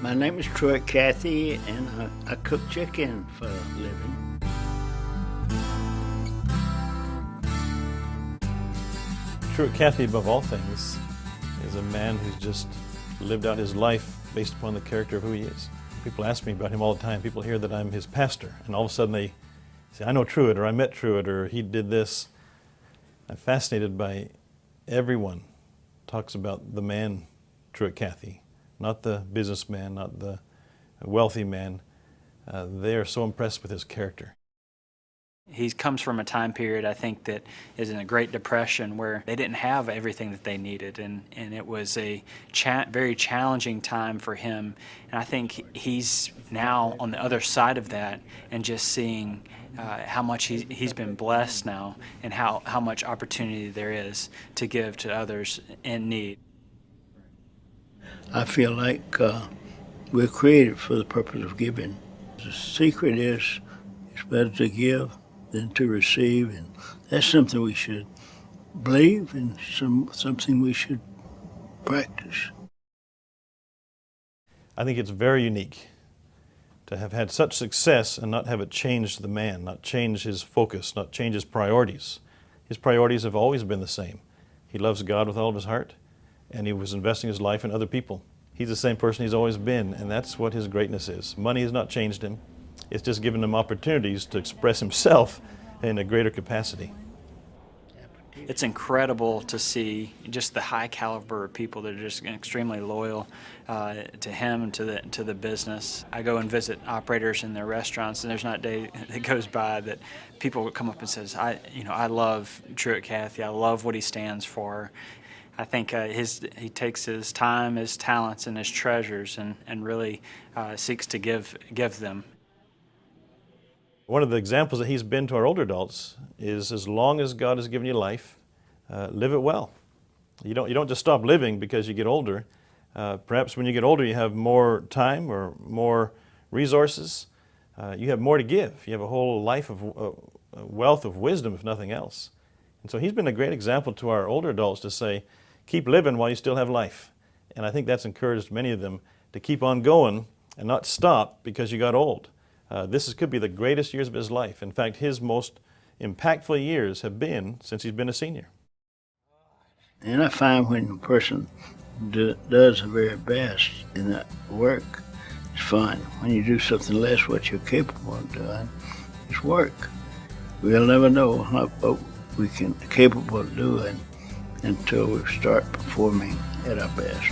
My name is Truett Cathy, and I cook chicken for a living. Truett Cathy, above all things, is a man who's just lived out his life based upon the character of who he is. People ask me about him all the time. People hear that I'm his pastor, and all of a sudden they say, I know Truett, or I met Truett, or he did this. I'm fascinated by everyone talks about the man, Truett Cathy, not the businessman, not the wealthy man. They are so impressed with his character. He comes from a time period, I think, that is in a Great Depression where they didn't have everything that they needed, and it was a very challenging time for him. And I think he's now on the other side of that and just seeing how much he's been blessed now and how much opportunity there is to give to others in need. I feel like we're created for the purpose of giving. The secret is it's better to give than to receive, and that's something we should believe and something we should practice. I think it's very unique to have had such success and not have it change the man, not change his focus, not change his priorities. His priorities have always been the same. He loves God with all of his heart, and he was investing his life in other people. He's the same person he's always been, and that's what his greatness is. Money has not changed him. It's just given him opportunities to express himself in a greater capacity. It's incredible to see just the high caliber of people that are just extremely loyal to him and to the business. I go and visit operators in their restaurants, and there's not a day that goes by that people would come up and says, I love Truett Cathy. I love what he stands for. I think he takes his time, his talents, and his treasures and really seeks to give them. One of the examples that he's been to our older adults is, as long as God has given you life, live it well. You don't just stop living because you get older. Perhaps when you get older you have more time or more resources. You have more to give. You have a whole life of wealth of wisdom, if nothing else. And so he's been a great example to our older adults to say, keep living while you still have life. And I think that's encouraged many of them to keep on going and not stop because you got old. This could be the greatest years of his life. In fact, his most impactful years have been since he's been a senior. And I find when a person does the very best in that work, it's fun. When you do something less what you're capable of doing, it's work. We'll never know what we can capable of doing until we start performing at our best.